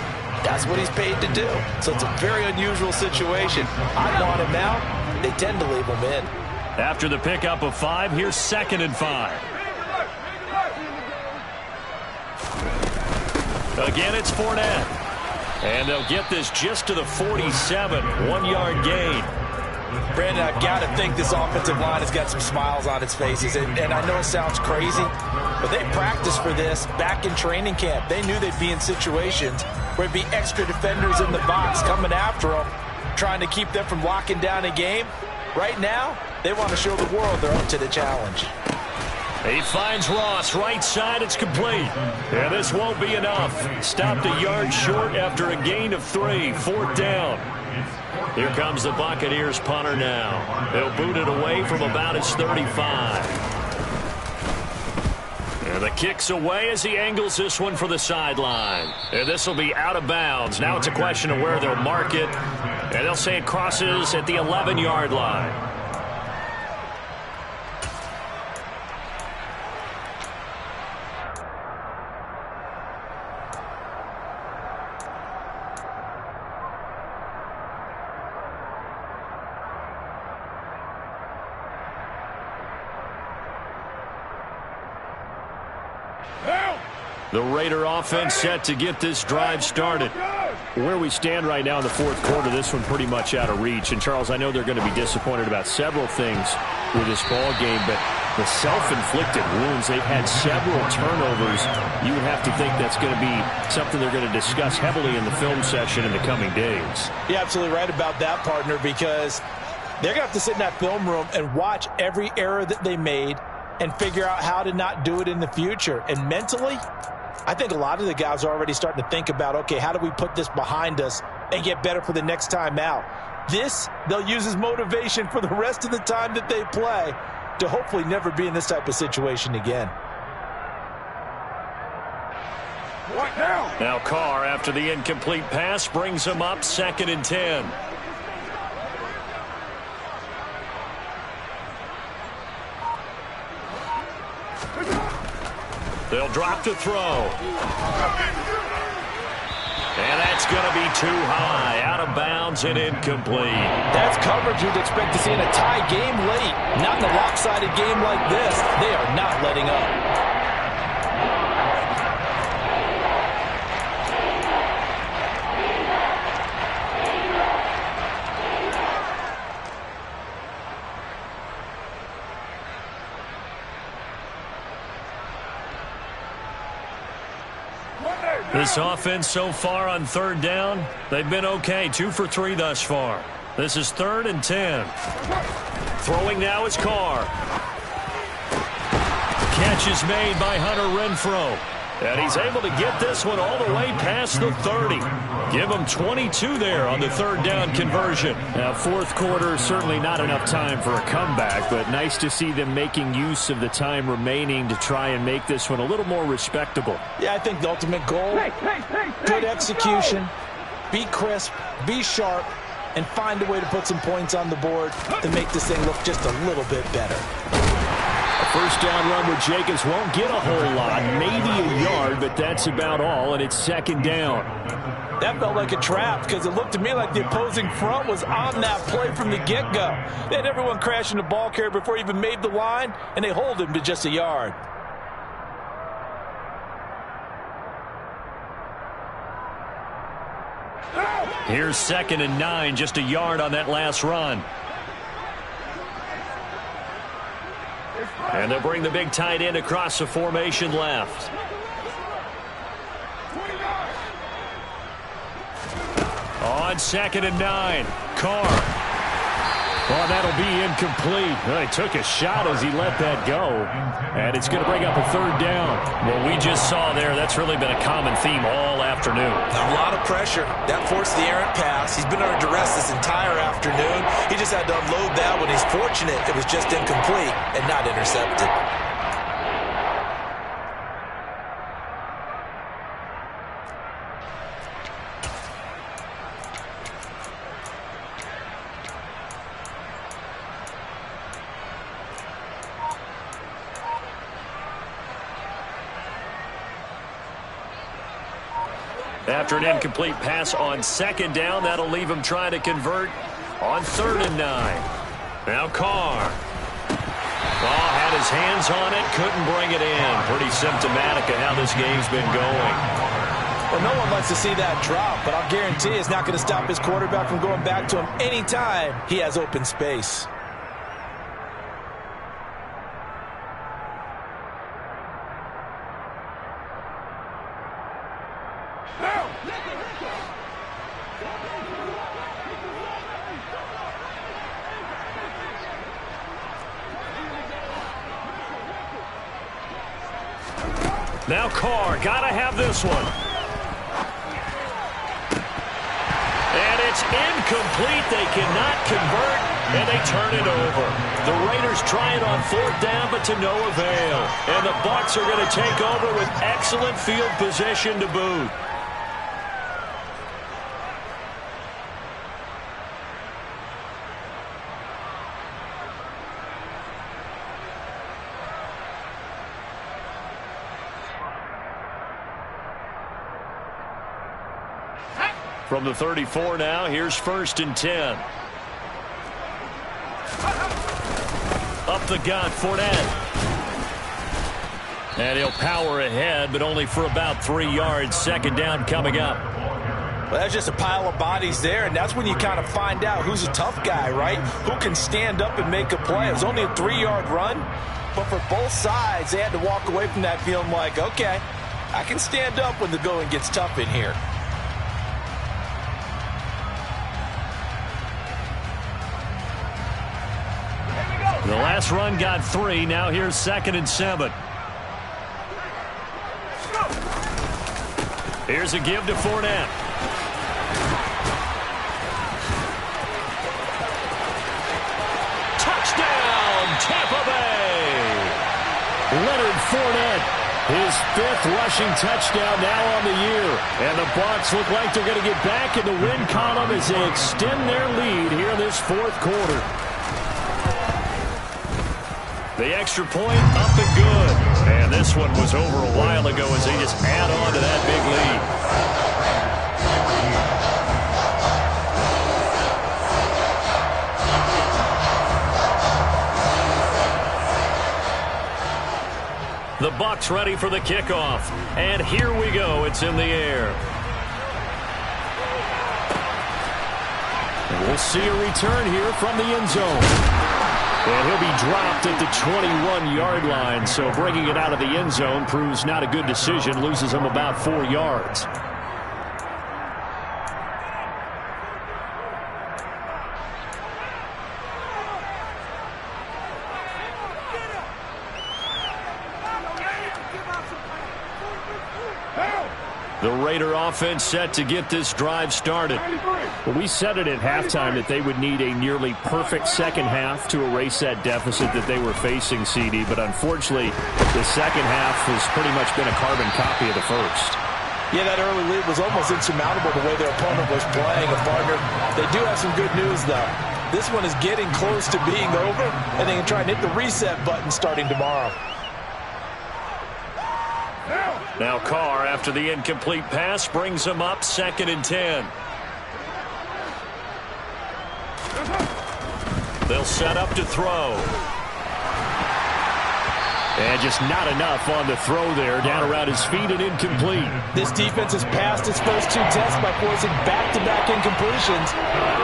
that's what he's paid to do. So it's a very unusual situation. I want him now. They tend to leave him in. After the pickup of 5, here's 2nd and 5. Again, it's Fournette. And they'll get this just to the 47. 1-yard gain. Brandon, I've got to think this offensive line has got some smiles on its faces. And I know it sounds crazy, but they practiced for this back in training camp. They knew they'd be in situations where there'd be extra defenders in the box coming after them, trying to keep them from locking down a game. Right now, they want to show the world they're up to the challenge. He finds Ross, right side, it's complete. And this won't be enough. Stopped a yard short after a gain of 3, 4th down. Here comes the Buccaneers punter now. They'll boot it away from about his 35. And the kick's away as he angles this one for the sideline. And this will be out of bounds. Now it's a question of where they'll mark it. And they'll say it crosses at the 11-yard line. The Raider offense set to get this drive started. Where we stand right now in the 4th quarter, this one pretty much out of reach. And, Charles, I know they're going to be disappointed about several things with this ball game, but the self-inflicted wounds, they've had several turnovers. You would have to think that's going to be something they're going to discuss heavily in the film session in the coming days. You're absolutely right about that, partner, because they're going to have to sit in that film room and watch every error that they made and figure out how to not do it in the future. And mentally, I think a lot of the guys are already starting to think about, okay, how do we put this behind us and get better for the next time out? This, they'll use as motivation for the rest of the time that they play to hopefully never be in this type of situation again. What now? Now Carr, after the incomplete pass, brings him up 2nd and 10. They'll drop to throw. And that's going to be too high. Out of bounds and incomplete. That's coverage you'd expect to see in a tie game late. Not in a lopsided game like this. They are not letting up. This offense so far on 3rd down, they've been okay. 2 for 3 thus far. This is 3rd and 10. Throwing now is Carr. Catch is made by Hunter Renfrow. And he's able to get this one all the way past the 30. Give him 22 there on the 3rd down conversion. Now, 4th quarter, certainly not enough time for a comeback, but nice to see them making use of the time remaining to try and make this one a little more respectable. Yeah, I think the ultimate goal, good execution, be crisp, be sharp, and find a way to put some points on the board to make this thing look just a little bit better. A 1st down run with Jacobs won't get a whole lot, maybe a yard, but that's about all, and it's 2nd down. That felt like a trap because it looked to me like the opposing front was on that play from the get-go. They had everyone crashing the ball carrier before he even made the line, and they hold him to just a yard. Here's 2nd and 9, just a yard on that last run. And they'll bring the big tight end across the formation left. On 2nd and 9, Carr. Oh, that'll be incomplete. Well, he took a shot as he let that go. And it's going to bring up a 3rd down. Well, we just saw there, that's really been a common theme all afternoon. A lot of pressure. That forced the errant pass. He's been under duress this entire afternoon. He just had to unload that when he's fortunate it was just incomplete and not intercepted. After an incomplete pass on 2nd down, that'll leave him trying to convert on 3rd and 9. Now Carr. Oh, had his hands on it, couldn't bring it in. Pretty symptomatic of how this game's been going. Well, no one likes to see that drop, but I'll guarantee it's not going to stop his quarterback from going back to him anytime he has open space. Now Carr, gotta have this one. And it's incomplete. They cannot convert, and they turn it over. The Raiders try it on 4th down, but to no avail. And the Bucs are going to take over with excellent field position to boot. From the 34 now, here's 1st and 10. Up the gut, Fournette. And he'll power ahead, but only for about 3 yards. 2nd down coming up. Well, that's just a pile of bodies there, and that's when you kind of find out who's a tough guy, right? Who can stand up and make a play. It was only a 3-yard run, but for both sides, they had to walk away from that feeling like, okay, I can stand up when the going gets tough in here. The last run got 3. Now here's 2nd and 7. Here's a give to Fournette. Touchdown, Tampa Bay! Leonard Fournette, his 5th rushing touchdown now on the year. And the Bucs look like they're going to get back in the win column as they extend their lead here in this 4th quarter. The extra point up and good. And this one was over a while ago as they just add on to that big lead. The Bucs ready for the kickoff. And here we go. It's in the air. And we'll see a return here from the end zone. And he'll be dropped at the 21-yard line, so bringing it out of the end zone proves not a good decision, loses him about 4 yards. The Raider offense set to get this drive started. Well, we said it at halftime that they would need a nearly perfect second half to erase that deficit that they were facing, CD. But unfortunately, the second half has pretty much been a carbon copy of the first. Yeah, that early lead was almost insurmountable the way their opponent was playing. And partner, they do have some good news, though. This one is getting close to being over, and they can try and hit the reset button starting tomorrow. Now Carr, after the incomplete pass, brings him up 2nd and 10. They'll set up to throw. And just not enough on the throw there. Down around his feet and incomplete. This defense has passed its first 2 tests by forcing back-to-back incompletions.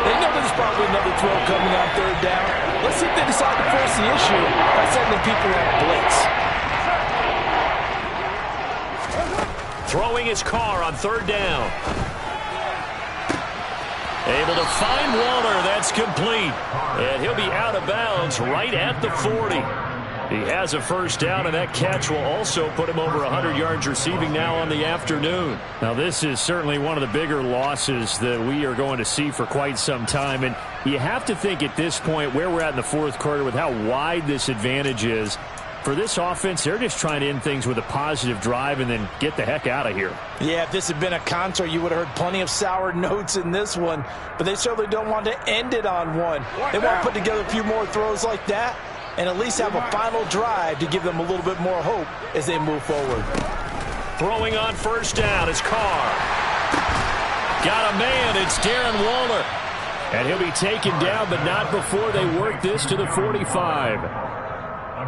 They know there's probably another throw coming on 3rd down. Let's see if they decide to force the issue by sending people on blitz. Throwing his Carr on 3rd down. Able to find Waller. That's complete. And he'll be out of bounds right at the 40. He has a 1st down, and that catch will also put him over 100 yards receiving now on the afternoon. Now, this is certainly one of the bigger losses that we are going to see for quite some time. And you have to think at this point where we're at in the 4th quarter with how wide this advantage is. For this offense, they're just trying to end things with a positive drive and then get the heck out of here. Yeah, if this had been a concert, you would have heard plenty of sour notes in this one. But they certainly don't want to end it on one. They want to put together a few more throws like that and at least have a final drive to give them a little bit more hope as they move forward. Throwing on 1st down is Carr. Got a man. It's Darren Waller. And he'll be taken down, but not before they work this to the 45.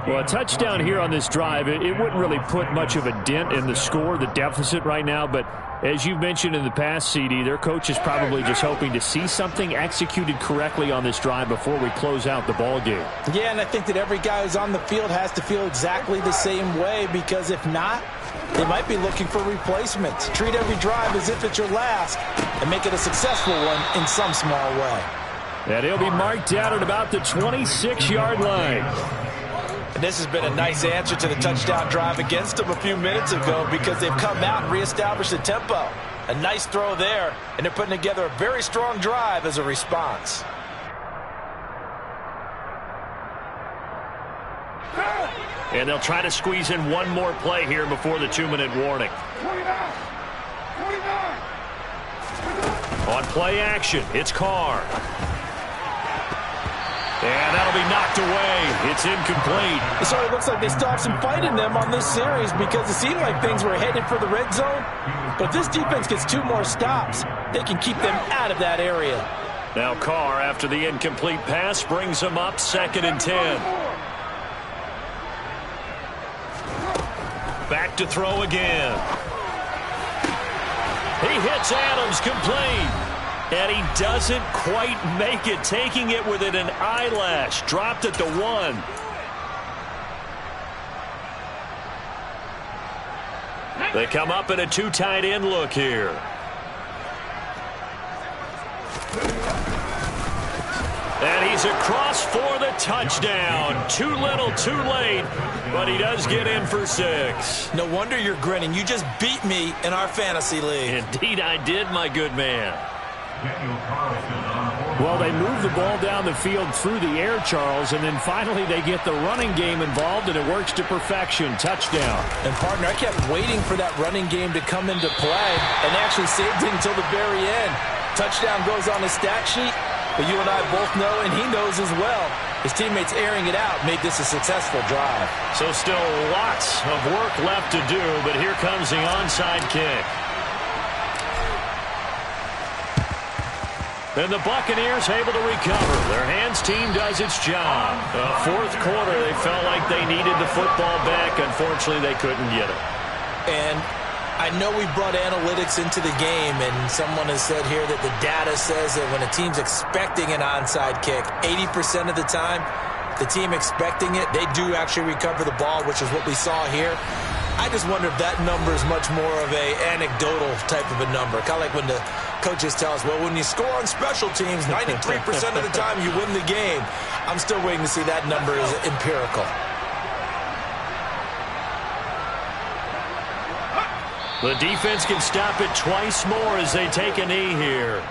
Well, a touchdown here on this drive, it wouldn't really put much of a dent in the score, the deficit right now. But as you've mentioned in the past, CD, their coach is probably just hoping to see something executed correctly on this drive before we close out the ball game. Yeah, and I think that every guy who's on the field has to feel exactly the same way, because if not, they might be looking for replacements. Treat every drive as if it's your last and make it a successful one in some small way. And he'll be marked down at about the 26-yard line. And this has been a nice answer to the touchdown drive against them a few minutes ago because they've come out and reestablished the tempo. A nice throw there, and they're putting together a very strong drive as a response. And they'll try to squeeze in one more play here before the 2-minute warning. 29. On play action, it's Carr. And that'll be knocked away. It's incomplete. It sort of looks like they still have some fight in them on this series because it seemed like things were headed for the red zone. But if this defense gets 2 more stops, they can keep them out of that area. Now Carr, after the incomplete pass, brings them up 2nd and 10. Back to throw again. He hits Adams complete. And he doesn't quite make it, taking it within an eyelash. Dropped at the 1. They come up in a 2 tight end look here. And he's across for the touchdown. Too little, too late, but he does get in for 6. No wonder you're grinning. You just beat me in our fantasy league. Indeed I did, my good man. Well, they move the ball down the field through the air, Charles, and then finally they get the running game involved, and it works to perfection. Touchdown. And, partner, I kept waiting for that running game to come into play, and they actually saved it until the very end. Touchdown goes on the stat sheet, but you and I both know, and he knows as well, his teammates airing it out made this a successful drive. So still lots of work left to do, but here comes the onside kick. And the Buccaneers able to recover. Their hands team does its job. Fourth quarter, they felt like they needed the football back. Unfortunately, they couldn't get it. And I know we brought analytics into the game, and someone has said here that the data says that when a team's expecting an onside kick, 80% of the time, the team expecting it, they do actually recover the ball, which is what we saw here. I just wonder if that number is much more of a anecdotal type of a number. Kind of like when the coaches tell us, well, when you score on special teams, 93% of the time you win the game. I'm still waiting to see that number is empirical. The defense can stop it twice more as they take a knee here.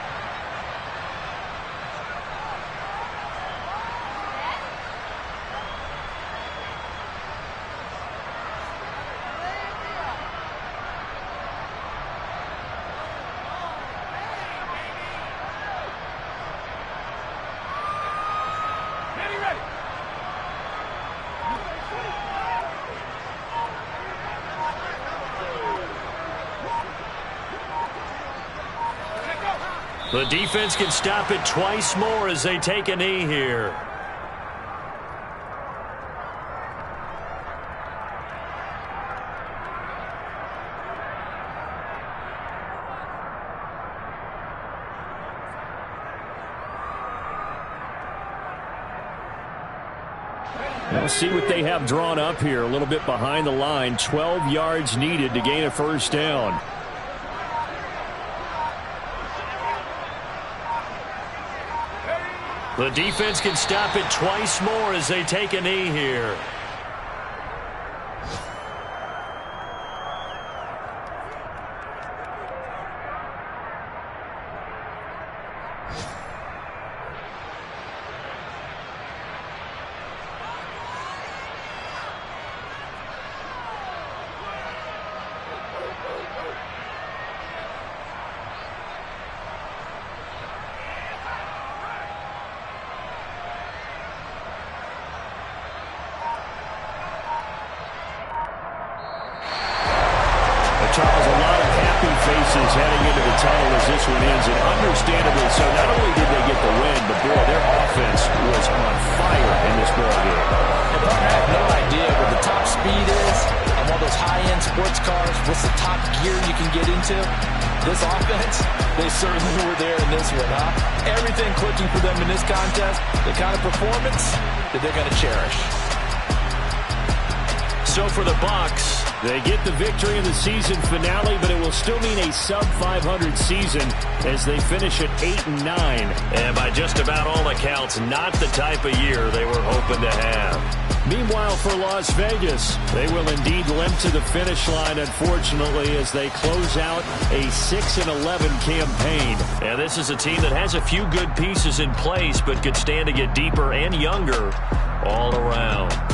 The defense can stop it twice more as they take a knee here. We'll see what they have drawn up here. A little bit behind the line. 12 yards needed to gain a first down. The defense can stop it twice more as they take a knee here. Charles, a lot of happy faces heading into the tunnel as this one ends, and understandably so. Not only did they get the win, but boy, their offense was on fire in this ball game. I have no idea what the top speed is on one of those high-end sports cars. What's the top gear you can get into? This offense, they certainly were there in this one, huh? Everything clicking for them in this contest, the kind of performance that they're going to cherish. So for the Bucs, They get the victory in the season finale, but it will still mean a sub-500 season as they finish at 8-9. And by just about all accounts, not the type of year they were hoping to have. Meanwhile, for Las Vegas, they will indeed limp to the finish line, unfortunately, as they close out a 6-11 campaign. And this is a team that has a few good pieces in place, but could stand to get deeper and younger all around.